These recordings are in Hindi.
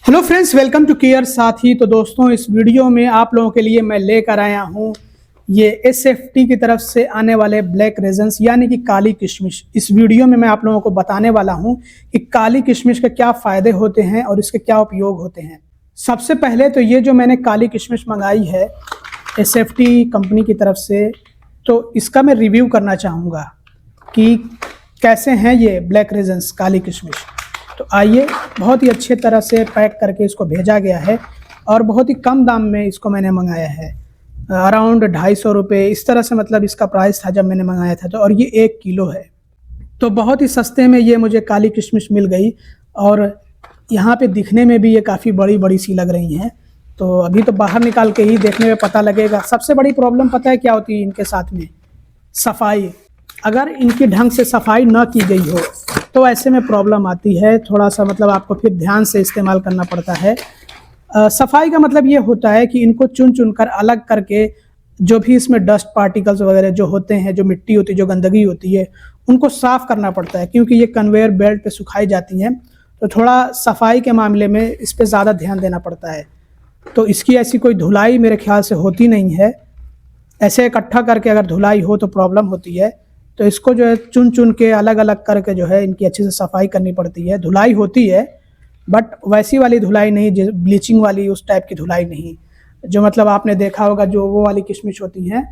Hello friends, welcome to Care Saathi. तो दोस्तों, इस वीडियो में आप लोगों के लिए मैं लेकर आया हूँ ये एसएफटी की तरफ से आने वाले ब्लैक रेजन्स यानी कि काली किशमिश। इस वीडियो में मैं आप लोगों को बताने वाला हूँ कि काली किशमिश के क्या फ़ायदे होते हैं और इसके क्या उपयोग होते हैं। सबसे पहले तो ये जो मैंने काली किशमिश मंगाई है एसएफटी कंपनी की तरफ से, तो इसका मैं रिव्यू करना चाहूँगा कि कैसे हैं ये ब्लैक रेजन्स काली किशमिश। तो आइए, बहुत ही अच्छे तरह से पैक करके इसको भेजा गया है और बहुत ही कम दाम में इसको मैंने मंगाया है, अराउंड 250 रुपये इस तरह से, मतलब इसका प्राइस था जब मैंने मंगाया था। तो और ये 1 किलो है, तो बहुत ही सस्ते में ये मुझे काली किशमिश मिल गई। और यहाँ पे दिखने में भी ये काफ़ी बड़ी बड़ी सी लग रही हैं। तो अभी तो बाहर निकाल के ही देखने में पता लगेगा। सबसे बड़ी प्रॉब्लम पता है क्या होती है इनके साथ में? सफाई। अगर इनकी ढंग से सफाई ना की गई हो तो ऐसे में प्रॉब्लम आती है थोड़ा सा, मतलब आपको फिर ध्यान से इस्तेमाल करना पड़ता है। सफाई का मतलब ये होता है कि इनको चुन चुन कर अलग करके जो भी इसमें डस्ट पार्टिकल्स वगैरह जो होते हैं, जो मिट्टी होती है, जो गंदगी होती है, उनको साफ़ करना पड़ता है क्योंकि ये कन्वेयर बेल्ट पे सुखाई जाती हैं। तो थोड़ा सफाई के मामले में इस पर ज़्यादा ध्यान देना पड़ता है। तो इसकी ऐसी कोई धुलाई मेरे ख्याल से होती नहीं है। ऐसे इकट्ठा करके अगर धुलाई हो तो प्रॉब्लम होती है। तो इसको जो है चुन चुन के अलग अलग करके जो है इनकी अच्छे से सफाई करनी पड़ती है। धुलाई होती है बट वैसी वाली धुलाई नहीं, जो ब्लीचिंग वाली उस टाइप की धुलाई नहीं, जो मतलब आपने देखा होगा जो वो वाली किशमिश होती हैं,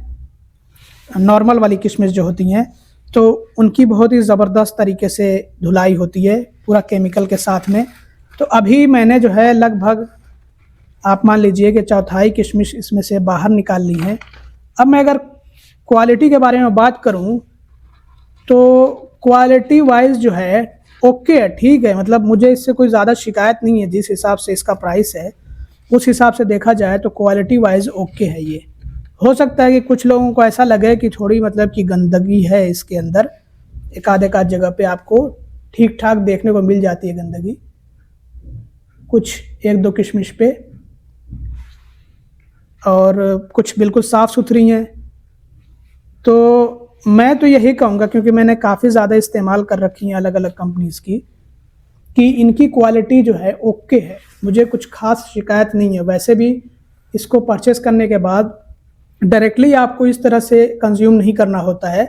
नॉर्मल वाली किशमिश जो होती हैं, तो उनकी बहुत ही ज़बरदस्त तरीके से धुलाई होती है पूरा केमिकल के साथ में। तो अभी मैंने जो है लगभग आप मान लीजिए कि चौथाई किशमिश इसमें से बाहर निकाल ली है। अब मैं अगर क्वालिटी के बारे में बात करूं तो क्वालिटी वाइज जो है ओके है, ठीक है। मतलब मुझे इससे कोई ज़्यादा शिकायत नहीं है। जिस हिसाब से इसका प्राइस है उस हिसाब से देखा जाए तो क्वालिटी वाइज ओके है। ये हो सकता है कि कुछ लोगों को ऐसा लगे कि थोड़ी मतलब कि गंदगी है इसके अंदर, एक आध जगह पे आपको ठीक ठाक देखने को मिल जाती है गंदगी, कुछ एक दो किशमिश पे, और कुछ बिल्कुल साफ़ सुथरी हैं। तो मैं तो यही कहूँगा, क्योंकि मैंने काफ़ी ज़्यादा इस्तेमाल कर रखी हैं अलग अलग कंपनीज़ की, कि इनकी क्वालिटी जो है ओके है, मुझे कुछ खास शिकायत नहीं है। वैसे भी इसको परचेस करने के बाद डायरेक्टली आपको इस तरह से कंज्यूम नहीं करना होता है,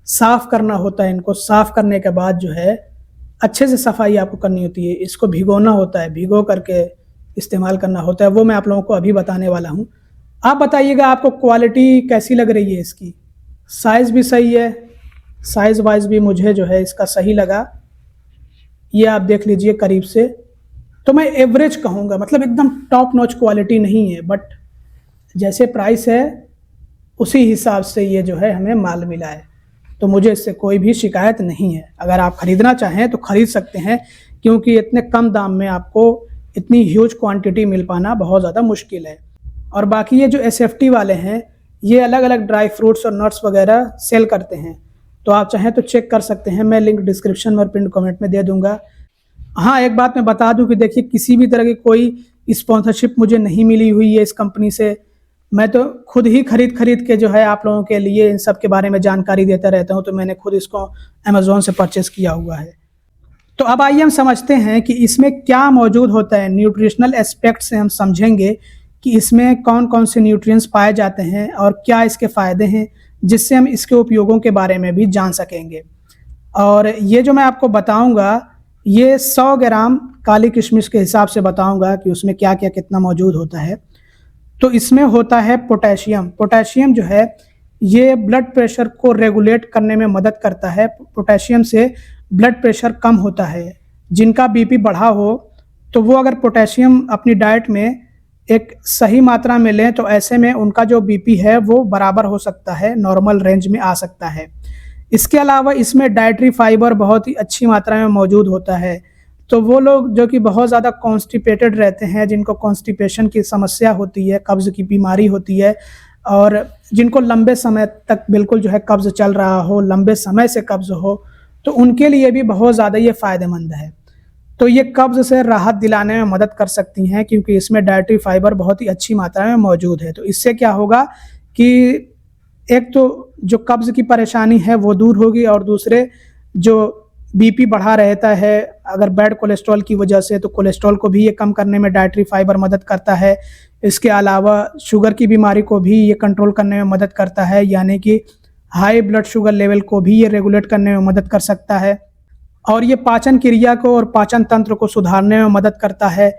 साफ़ करना होता है। इनको साफ़ करने के बाद जो है अच्छे से सफाई आपको करनी होती है, इसको भिगोना होता है, भिगो करके इस्तेमाल करना होता है। वो मैं आप लोगों को अभी बताने वाला हूँ। आप बताइएगा आपको क्वालिटी कैसी लग रही है इसकी? साइज़ भी सही है, साइज़ वाइज भी मुझे जो है इसका सही लगा। ये आप देख लीजिए करीब से। तो मैं एवरेज कहूँगा, मतलब एकदम टॉप नॉच क्वालिटी नहीं है, बट जैसे प्राइस है उसी हिसाब से ये जो है हमें माल मिला है। तो मुझे इससे कोई भी शिकायत नहीं है। अगर आप ख़रीदना चाहें तो ख़रीद सकते हैं, क्योंकि इतने कम दाम में आपको इतनी ह्यूज क्वांटिटी मिल पाना बहुत ज़्यादा मुश्किल है। और बाकी ये जो एसएफटी वाले हैं, ये अलग अलग ड्राई फ्रूट्स और नट्स वगैरह सेल करते हैं, तो आप चाहें तो चेक कर सकते हैं। मैं लिंक डिस्क्रिप्शन और पिन कमेंट में दे दूंगा। हाँ, एक बात मैं बता दूं कि देखिए, किसी भी तरह की कोई स्पॉन्सरशिप मुझे नहीं मिली हुई है इस कंपनी से। मैं तो खुद ही खरीद के जो है आप लोगों के लिए इन सब के बारे में जानकारी देता रहता हूँ। तो मैंने खुद इसको अमेज़ॉन से परचेस किया हुआ है। तो अब आइए हम समझते हैं कि इसमें क्या मौजूद होता है। न्यूट्रिशनल एस्पेक्ट से हम समझेंगे कि इसमें कौन कौन से न्यूट्रिएंट्स पाए जाते हैं और क्या इसके फ़ायदे हैं, जिससे हम इसके उपयोगों के बारे में भी जान सकेंगे। और ये जो मैं आपको बताऊंगा, ये 100 ग्राम काली किशमिश के हिसाब से बताऊंगा कि उसमें क्या क्या कितना मौजूद होता है। तो इसमें होता है पोटेशियम। पोटेशियम जो है ये ब्लड प्रेशर को रेगुलेट करने में मदद करता है। पोटेशियम से ब्लड प्रेशर कम होता है। जिनका बीपी बढ़ा हो तो वो अगर पोटेशियम अपनी डाइट में एक सही मात्रा में लें तो ऐसे में उनका जो बीपी है वो बराबर हो सकता है, नॉर्मल रेंज में आ सकता है। इसके अलावा इसमें डाइटरी फाइबर बहुत ही अच्छी मात्रा में मौजूद होता है। तो वो लोग जो कि बहुत ज़्यादा कॉन्स्टिपेटेड रहते हैं, जिनको कॉन्स्टिपेशन की समस्या होती है, कब्ज़ की बीमारी होती है, और जिनको लंबे समय तक बिल्कुल जो है कब्ज़ चल रहा हो, लंबे समय से कब्ज़ हो, तो उनके लिए भी बहुत ज़्यादा ये फ़ायदेमंद है। तो ये कब्ज़ से राहत दिलाने में मदद कर सकती हैं, क्योंकि इसमें डाइटरी फाइबर बहुत ही अच्छी मात्रा में मौजूद है। तो इससे क्या होगा कि एक तो जो कब्ज़ की परेशानी है वो दूर होगी, और दूसरे जो बीपी बढ़ा रहता है अगर बैड कोलेस्ट्रॉल की वजह से, तो कोलेस्ट्रॉल को भी ये कम करने में डाइटरी फाइबर मदद करता है। इसके अलावा शुगर की बीमारी को भी ये कंट्रोल करने में मदद करता है, यानी कि हाई ब्लड शुगर लेवल को भी ये रेगुलेट करने में मदद कर सकता है। और ये पाचन क्रिया को और पाचन तंत्र को सुधारने में मदद करता है।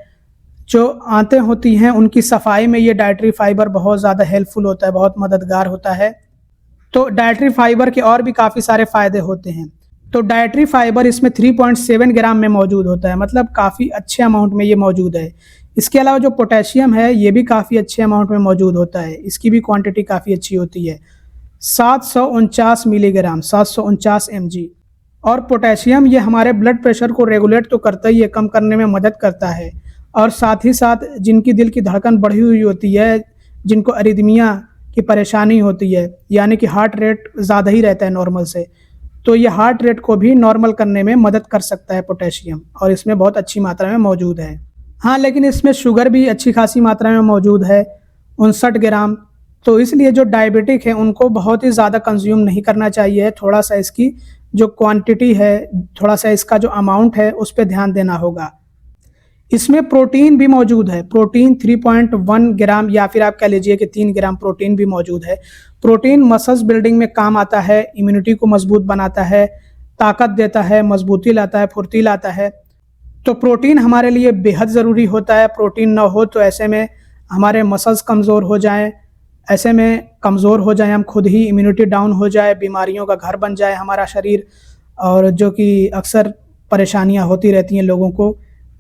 जो आंतें होती हैं उनकी सफाई में ये डाइटरी फाइबर बहुत ज़्यादा हेल्पफुल होता है, बहुत मददगार होता है। तो डाइटरी फाइबर के और भी काफ़ी सारे फ़ायदे होते हैं। तो डाइटरी फाइबर इसमें 3.7 ग्राम में मौजूद होता है, मतलब काफ़ी अच्छे अमाउंट में ये मौजूद है। इसके अलावा जो पोटेशियम है ये भी काफ़ी अच्छे अमाउंट में मौजूद होता है, इसकी भी क्वांटिटी काफ़ी अच्छी होती है, 749 मिलीग्राम, 749 mg। और पोटेशियम ये हमारे ब्लड प्रेशर को रेगुलेट तो करता ही है, कम करने में मदद करता है। और साथ ही साथ जिनकी दिल की धड़कन बढ़ी हुई होती है, जिनको अरिदमिया की परेशानी होती है, यानी कि हार्ट रेट ज़्यादा ही रहता है नॉर्मल से, तो ये हार्ट रेट को भी नॉर्मल करने में मदद कर सकता है पोटेशियम, और इसमें बहुत अच्छी मात्रा में मौजूद है। हाँ, लेकिन इसमें शुगर भी अच्छी खासी मात्रा में मौजूद है, 59 ग्राम। तो इसलिए जो डायबिटिक है उनको बहुत ही ज़्यादा कंज्यूम नहीं करना चाहिए। थोड़ा सा इसकी जो क्वांटिटी है, थोड़ा सा इसका जो अमाउंट है उस पर ध्यान देना होगा। इसमें प्रोटीन भी मौजूद है, प्रोटीन 3.1 ग्राम या फिर आप कह लीजिए कि 3 ग्राम प्रोटीन भी मौजूद है। प्रोटीन मसल्स बिल्डिंग में काम आता है, इम्यूनिटी को मजबूत बनाता है, ताकत देता है, मजबूती लाता है, फुर्ती लाता है। तो प्रोटीन हमारे लिए बेहद ज़रूरी होता है। प्रोटीन ना हो तो ऐसे में हमारे मसल्स कमज़ोर हो जाएं, ऐसे में कमज़ोर हो जाएं हम खुद ही, इम्यूनिटी डाउन हो जाए, बीमारियों का घर बन जाए हमारा शरीर, और जो कि अक्सर परेशानियां होती रहती हैं लोगों को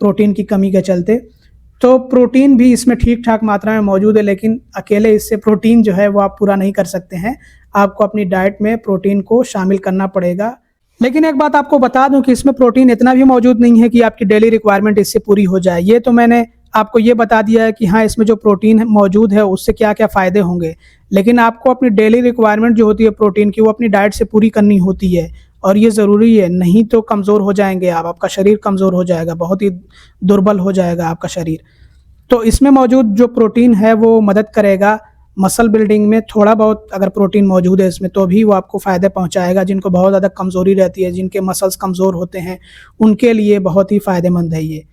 प्रोटीन की कमी के चलते। तो प्रोटीन भी इसमें ठीक ठाक मात्रा में मौजूद है, लेकिन अकेले इससे प्रोटीन जो है वो आप पूरा नहीं कर सकते हैं। आपको अपनी डाइट में प्रोटीन को शामिल करना पड़ेगा। लेकिन एक बात आपको बता दूं कि इसमें प्रोटीन इतना भी मौजूद नहीं है कि आपकी डेली रिक्वायरमेंट इससे पूरी हो जाए। ये तो मैंने आपको ये बता दिया है कि हाँ, इसमें जो प्रोटीन मौजूद है उससे क्या क्या फ़ायदे होंगे, लेकिन आपको अपनी डेली रिक्वायरमेंट जो होती है प्रोटीन की, वो अपनी डाइट से पूरी करनी होती है, और ये ज़रूरी है, नहीं तो कमज़ोर हो जाएंगे आप, आपका शरीर कमज़ोर हो जाएगा, बहुत ही दुर्बल हो जाएगा आपका शरीर। तो इसमें मौजूद जो प्रोटीन है वो मदद करेगा मसल बिल्डिंग में। थोड़ा बहुत अगर प्रोटीन मौजूद है इसमें तो भी वो आपको फ़ायदे पहुंचाएगा। जिनको बहुत ज़्यादा कमज़ोरी रहती है, जिनके मसल्स कमज़ोर होते हैं, उनके लिए बहुत ही फ़ायदेमंद है ये।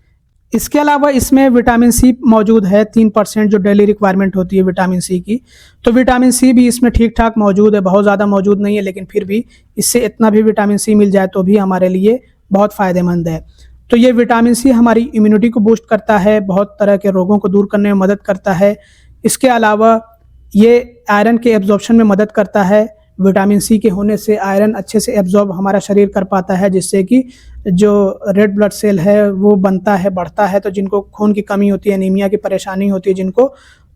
इसके अलावा इसमें विटामिन सी मौजूद है, 3% जो डेली रिक्वायरमेंट होती है विटामिन सी की। तो विटामिन सी भी इसमें ठीक ठाक मौजूद है, बहुत ज़्यादा मौजूद नहीं है, लेकिन फिर भी इससे इतना भी विटामिन सी मिल जाए तो भी हमारे लिए बहुत फ़ायदेमंद है। तो ये विटामिन सी हमारी इम्यूनिटी को बूस्ट करता है, बहुत तरह के रोगों को दूर करने में मदद करता है। इसके अलावा ये आयरन के एब्जॉर्प्शन में मदद करता है। विटामिन सी के होने से आयरन अच्छे से एब्जॉर्ब हमारा शरीर कर पाता है, जिससे कि जो रेड ब्लड सेल है वो बनता है, बढ़ता है। तो जिनको खून की कमी होती है, एनीमिया की परेशानी होती है जिनको,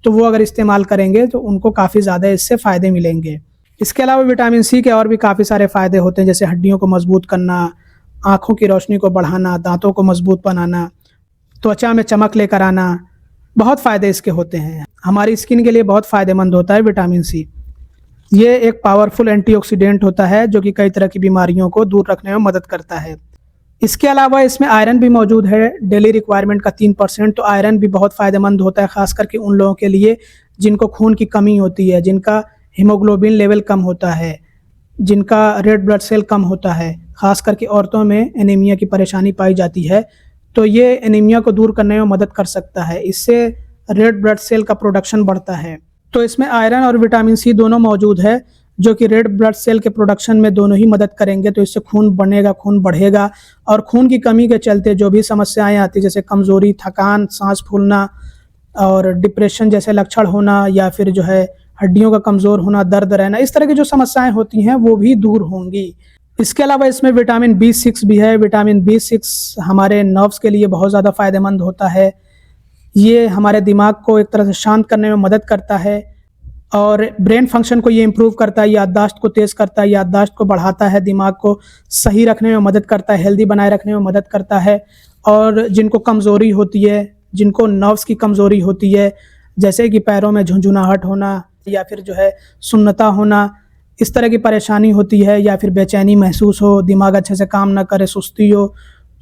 तो वो अगर इस्तेमाल करेंगे तो उनको काफ़ी ज़्यादा इससे फ़ायदे मिलेंगे। इसके अलावा विटामिन सी के और भी काफ़ी सारे फ़ायदे होते हैं, जैसे हड्डियों को मजबूत करना, आँखों की रोशनी को बढ़ाना, दांतों को मजबूत बनाना, त्वचा में चमक लेकर आना, बहुत फ़ायदे इसके होते हैं। हमारी स्किन के लिए बहुत फ़ायदेमंद होता है विटामिन सी। ये एक पावरफुल एंटीऑक्सीडेंट होता है जो कि कई तरह की बीमारियों को दूर रखने में मदद करता है। इसके अलावा इसमें आयरन भी मौजूद है, डेली रिक्वायरमेंट का 3%। तो आयरन भी बहुत फ़ायदेमंद होता है, ख़ास करके उन लोगों के लिए जिनको खून की कमी होती है, जिनका हीमोग्लोबिन लेवल कम होता है, जिनका रेड ब्लड सेल कम होता है। ख़ास करके औरतों में एनीमिया की परेशानी पाई जाती है, तो ये एनीमिया को दूर करने में मदद कर सकता है। इससे रेड ब्लड सेल का प्रोडक्शन बढ़ता है। तो इसमें आयरन और विटामिन सी दोनों मौजूद है, जो कि रेड ब्लड सेल के प्रोडक्शन में दोनों ही मदद करेंगे। तो इससे खून बनेगा, खून बढ़ेगा, और खून की कमी के चलते जो भी समस्याएं आती जैसे कमज़ोरी, थकान, सांस फूलना और डिप्रेशन जैसे लक्षण होना, या फिर जो है हड्डियों का कमज़ोर होना, दर्द रहना, इस तरह की जो समस्याएं होती हैं वो भी दूर होंगी। इसके अलावा इसमें विटामिन B6 भी है। विटामिन B6 हमारे नर्व्स के लिए बहुत ज़्यादा फ़ायदेमंद होता है। ये हमारे दिमाग को एक तरह से शांत करने में मदद करता है, और ब्रेन फंक्शन को ये इम्प्रूव करता है, याददाश्त को तेज़ करता है, याददाश्त को बढ़ाता है, दिमाग को सही रखने में मदद करता है, हेल्दी बनाए रखने में मदद करता है। और जिनको कमज़ोरी होती है, जिनको नर्व्स की कमज़ोरी होती है, जैसे कि पैरों में झुंझुनाहट होना, या फिर जो है सुन्नता होना, इस तरह की परेशानी होती है, या फिर बेचैनी महसूस हो, दिमाग अच्छे से काम ना करे, सुस्ती हो,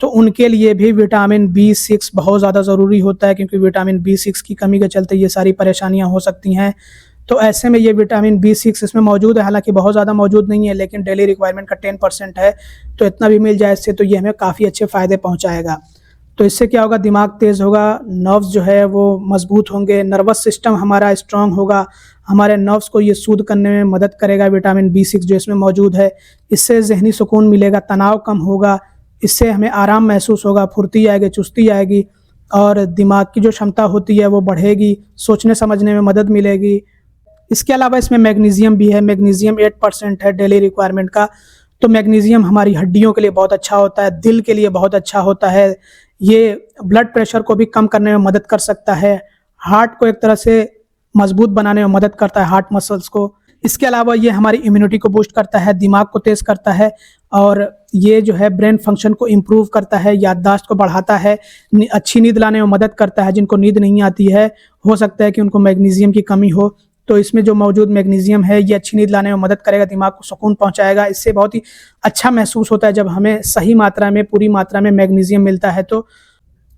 तो उनके लिए भी विटामिन B6 बहुत ज़्यादा ज़रूरी होता है, क्योंकि विटामिन B6 की कमी के चलते ये सारी परेशानियां हो सकती हैं। तो ऐसे में ये विटामिन B6 इसमें मौजूद है, हालांकि बहुत ज़्यादा मौजूद नहीं है, लेकिन डेली रिक्वायरमेंट का 10% है, तो इतना भी मिल जाए इससे तो ये हमें काफ़ी अच्छे फ़ायदे पहुँचाएगा। तो इससे क्या होगा, दिमाग तेज़ होगा, नर्व्स जो है वो मजबूत होंगे, नर्वस सिस्टम हमारा स्ट्रांग होगा, हमारे नर्व्स को ये सूद करने में मदद करेगा विटामिन B6 जो इसमें मौजूद है। इससे ज़हनी सुकून मिलेगा, तनाव कम होगा, इससे हमें आराम महसूस होगा, फुर्ती आएगी, चुस्ती आएगी और दिमाग की जो क्षमता होती है वो बढ़ेगी, सोचने समझने में मदद मिलेगी। इसके अलावा इसमें मैग्नीशियम भी है, मैग्नीशियम 8% है डेली रिक्वायरमेंट का। तो मैग्नीशियम हमारी हड्डियों के लिए बहुत अच्छा होता है, दिल के लिए बहुत अच्छा होता है, ये ब्लड प्रेशर को भी कम करने में मदद कर सकता है, हार्ट को एक तरह से मजबूत बनाने में मदद करता है, हार्ट मसल्स को। इसके अलावा ये हमारी इम्यूनिटी को बूस्ट करता है, दिमाग को तेज़ करता है और ये जो है ब्रेन फंक्शन को इम्प्रूव करता है, याददाश्त को बढ़ाता है, अच्छी नींद लाने में मदद करता है। जिनको नींद नहीं आती है, हो सकता है कि उनको मैग्नीशियम की कमी हो, तो इसमें जो मौजूद मैग्नीशियम है ये अच्छी नींद लाने में मदद करेगा, दिमाग को सुकून पहुंचाएगा। इससे बहुत ही अच्छा महसूस होता है जब हमें सही मात्रा में, पूरी मात्रा में मैग्नीशियम मिलता है। तो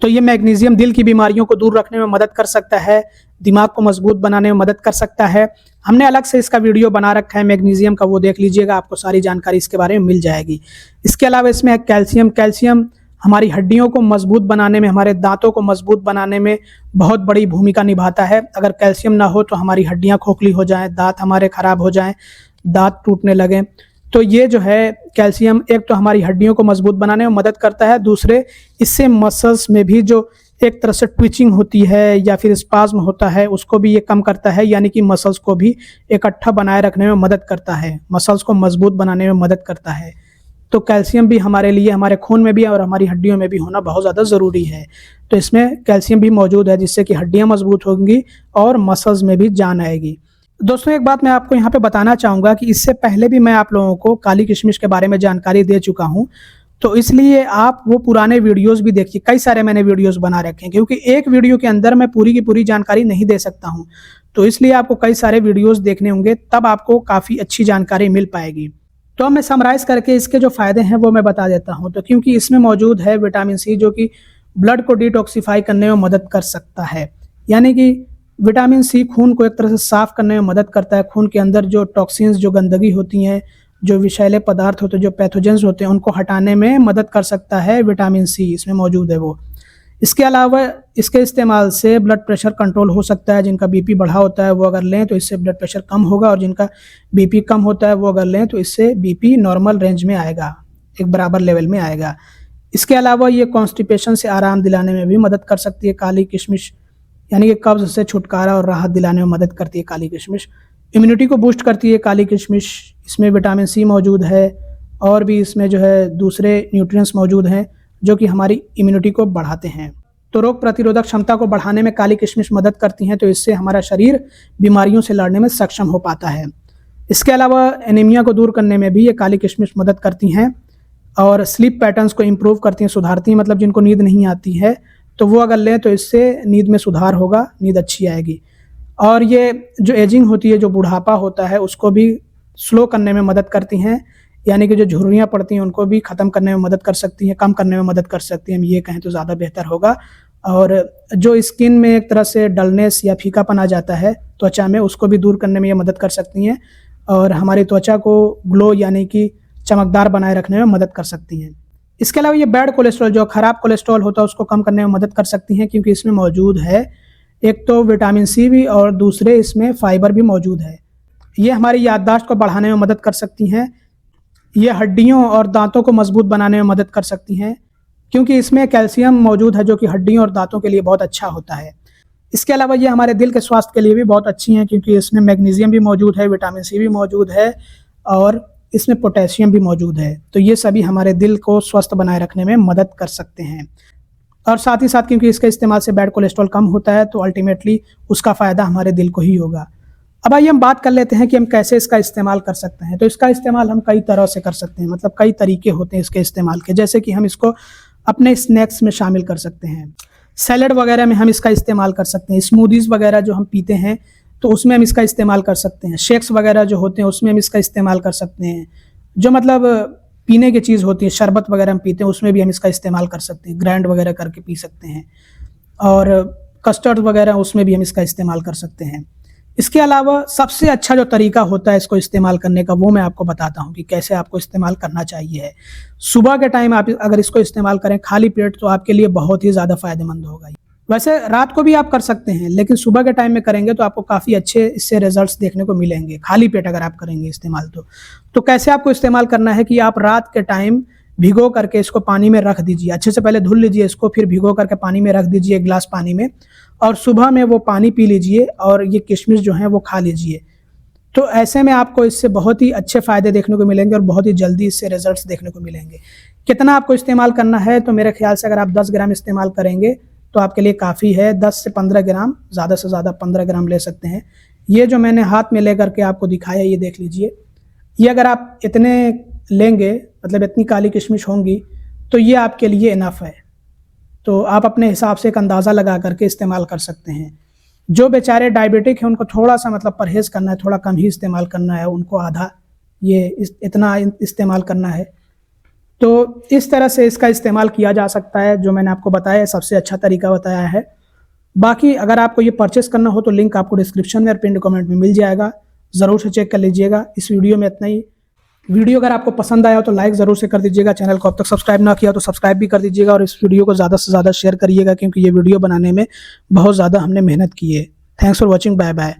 ये मैग्नीशियम दिल की बीमारियों को दूर रखने में मदद कर सकता है, दिमाग को मजबूत बनाने में मदद कर सकता है। हमने अलग से इसका वीडियो बना रखा है मैग्नीशियम का, वो देख लीजिएगा, आपको सारी जानकारी इसके बारे में मिल जाएगी। इसके अलावा इसमें है कैल्शियम। कैल्शियम हमारी हड्डियों को मजबूत बनाने में, हमारे दांतों को मजबूत बनाने में बहुत बड़ी भूमिका निभाता है। अगर कैल्शियम ना हो तो हमारी हड्डियां खोखली हो जाएं, दांत हमारे खराब हो जाएं, दांत टूटने लगें। तो ये जो है कैल्शियम एक तो हमारी हड्डियों को मजबूत बनाने में मदद करता है, दूसरे इससे मसल्स में भी जो एक तरह से ट्विचिंग होती है या फिर स्पाज्म होता है उसको भी ये कम करता है, यानी कि मसल्स को भी इकट्ठा बनाए रखने में मदद करता है, मसल्स को मजबूत बनाने में मदद करता है। तो कैल्शियम भी हमारे लिए, हमारे खून में भी और हमारी हड्डियों में भी होना बहुत ज़्यादा ज़रूरी है। तो इसमें कैल्शियम भी मौजूद है जिससे कि हड्डियाँ मजबूत होंगी और मसल्स में भी जान आएगी। दोस्तों एक बात मैं आपको यहाँ पे बताना चाहूँगा कि इससे पहले भी मैं आप लोगों को काली किशमिश के बारे में जानकारी दे चुका हूँ, तो इसलिए आप वो पुराने वीडियोस भी देखिए। कई सारे मैंने वीडियोस बना रखे हैं, क्योंकि एक वीडियो के अंदर मैं पूरी की पूरी जानकारी नहीं दे सकता हूँ, तो इसलिए आपको कई सारे वीडियोस देखने होंगे, तब आपको काफ़ी अच्छी जानकारी मिल पाएगी। तो अब मैं समराइज़ करके इसके जो फ़ायदे हैं वो मैं बता देता हूँ। तो क्योंकि इसमें मौजूद है विटामिन सी जो कि ब्लड को डिटॉक्सिफाई करने में मदद कर सकता है, यानी कि विटामिन सी खून को एक तरह से साफ़ करने में मदद करता है। खून के अंदर जो टॉक्सिन्स, जो गंदगी होती हैं, जो विषैले पदार्थ होते हैं, जो पैथोजेंस होते हैं, उनको हटाने में मदद कर सकता है विटामिन सी, इसमें मौजूद है वो। इसके अलावा इसके इस्तेमाल से ब्लड प्रेशर कंट्रोल हो सकता है। जिनका बीपी बढ़ा होता है वो अगर लें तो इससे ब्लड प्रेशर कम होगा, और जिनका बीपी कम होता है वो अगर लें तो इससे बीपी नॉर्मल रेंज में आएगा, एक बराबर लेवल में आएगा। इसके अलावा ये कॉन्स्टिपेशन से आराम दिलाने में भी मदद कर सकती है काली किशमिश, यानी कि कब्ज़ से छुटकारा और राहत दिलाने में मदद करती है काली किशमिश। इम्यूनिटी को बूस्ट करती है काली किशमिश, इसमें विटामिन सी मौजूद है और भी इसमें जो है दूसरे न्यूट्रिएंट्स मौजूद हैं जो कि हमारी इम्यूनिटी को बढ़ाते हैं। तो रोग प्रतिरोधक क्षमता को बढ़ाने में काली किशमिश मदद करती हैं, तो इससे हमारा शरीर बीमारियों से लड़ने में सक्षम हो पाता है। इसके अलावा एनीमिया को दूर करने में भी ये काली किशमिश मदद करती हैं और स्लीप पैटर्न्स को इम्प्रूव करती हैं, सुधारती हैं। मतलब जिनको नींद नहीं आती है तो वो अगर लें तो इससे नींद में सुधार होगा, नींद अच्छी आएगी। और ये जो एजिंग होती है, जो बुढ़ापा होता है, उसको भी स्लो करने में मदद करती हैं, यानी कि जो झुर्रियाँ पड़ती हैं उनको भी ख़त्म करने में मदद कर सकती हैं, कम करने में मदद कर सकती हैं, हम ये कहें तो ज़्यादा बेहतर होगा। और जो स्किन में एक तरह से डलनेस या फीकापन आ जाता है त्वचा में, उसको भी दूर करने में ये मदद कर सकती हैं और हमारी त्वचा को ग्लो यानी कि चमकदार बनाए रखने में मदद कर सकती हैं। इसके अलावा ये बैड कोलेस्ट्रॉल, जो ख़राब कोलेस्ट्रॉल होता है, उसको कम करने में मदद कर सकती हैं, क्योंकि इसमें मौजूद है एक तो विटामिन सी भी और दूसरे इसमें फाइबर भी मौजूद है। ये हमारी याददाश्त को बढ़ाने में मदद कर सकती हैं, ये हड्डियों और दांतों को मजबूत बनाने में मदद कर सकती हैं, क्योंकि इसमें कैल्शियम मौजूद है जो कि हड्डियों और दांतों के लिए बहुत अच्छा होता है। इसके अलावा ये हमारे दिल के स्वास्थ्य के लिए भी बहुत अच्छी हैं, क्योंकि इसमें मैग्नीशियम भी मौजूद है, विटामिन सी भी मौजूद है और इसमें पोटेशियम भी मौजूद है। तो ये सभी हमारे दिल को स्वस्थ बनाए रखने में मदद कर सकते हैं। और साथ ही साथ क्योंकि इसके इस्तेमाल से बैड कोलेस्ट्रॉल कम होता है, तो अल्टीमेटली उसका फ़ायदा हमारे दिल को ही होगा। अब आइए हम बात कर लेते हैं कि हम कैसे इसका इस्तेमाल कर सकते हैं। तो इसका इस्तेमाल हम कई तरह से कर सकते हैं, मतलब कई तरीके होते हैं इसके इस्तेमाल के। जैसे कि हम इसको अपने स्नैक्स में शामिल कर सकते हैं, सैलड वगैरह में हम इसका इस्तेमाल कर सकते हैं, स्मूदीज़ वगैरह जो हम पीते हैं तो उसमें हम इसका इस्तेमाल कर सकते हैं, शेक्स वगैरह जो होते हैं उसमें हम इसका इस्तेमाल कर सकते हैं, जो मतलब पीने की चीज़ होती है, शरबत वगैरह हम पीते हैं उसमें भी हम इसका इस्तेमाल कर सकते हैं, ग्राइंड वगैरह करके पी सकते हैं। और कस्टर्ड वगैरह उसमें भी हम इसका इस्तेमाल कर सकते हैं। इसके अलावा सबसे अच्छा जो तरीका होता है इसको इस्तेमाल करने का, वो मैं आपको बताता हूँ कि कैसे आपको इस्तेमाल करना चाहिए। सुबह के टाइम आप अगर इसको इस्तेमाल करें खाली पेट तो आपके लिए बहुत ही ज़्यादा फायदेमंद होगा। वैसे रात को भी आप कर सकते हैं, लेकिन सुबह के टाइम में करेंगे तो आपको काफ़ी अच्छे इससे रिजल्ट्स देखने को मिलेंगे, खाली पेट अगर आप करेंगे इस्तेमाल तो कैसे आपको इस्तेमाल करना है कि आप रात के टाइम भिगो करके इसको पानी में रख दीजिए, अच्छे से पहले धुल लीजिए इसको, फिर भिगो करके पानी में रख दीजिए 1 गिलास पानी में, और सुबह में वो पानी पी लीजिए और ये किशमिश जो है वो खा लीजिए। तो ऐसे में आपको इससे बहुत ही अच्छे फ़ायदे देखने को मिलेंगे और बहुत ही जल्दी इससे रिजल्ट्स देखने को मिलेंगे। कितना आपको इस्तेमाल करना है, तो मेरे ख्याल से अगर आप 10 ग्राम इस्तेमाल करेंगे तो आपके लिए काफ़ी है। 10 से 15 ग्राम, ज़्यादा से ज़्यादा 15 ग्राम ले सकते हैं। ये जो मैंने हाथ में ले करके आपको दिखाया, ये देख लीजिए। ये अगर आप इतने लेंगे, मतलब इतनी काली किशमिश होंगी, तो ये आपके लिए इनफ है। तो आप अपने हिसाब से एक अंदाज़ा लगा करके इस्तेमाल कर सकते हैं। जो बेचारे डायबिटिक हैं उनको थोड़ा सा मतलब परहेज़ करना है, थोड़ा कम ही इस्तेमाल करना है, उनको आधा ये इतना इस्तेमाल करना है। तो इस तरह से इसका इस्तेमाल किया जा सकता है। जो मैंने आपको बताया सबसे अच्छा तरीका बताया है। बाकी अगर आपको ये परचेस करना हो तो लिंक आपको डिस्क्रिप्शन में और पिन कमेंट में मिल जाएगा, ज़रूर से चेक कर लीजिएगा। इस वीडियो में इतना ही। वीडियो अगर आपको पसंद आया हो तो लाइक ज़रूर से कर दीजिएगा। चैनल को अब तक सब्सक्राइब ना किया तो सब्सक्राइब भी कर दीजिएगा, और इस वीडियो को ज़्यादा से ज़्यादा शेयर करिएगा, क्योंकि ये वीडियो बनाने में बहुत ज़्यादा हमने मेहनत की है। Thanks for watching, bye bye.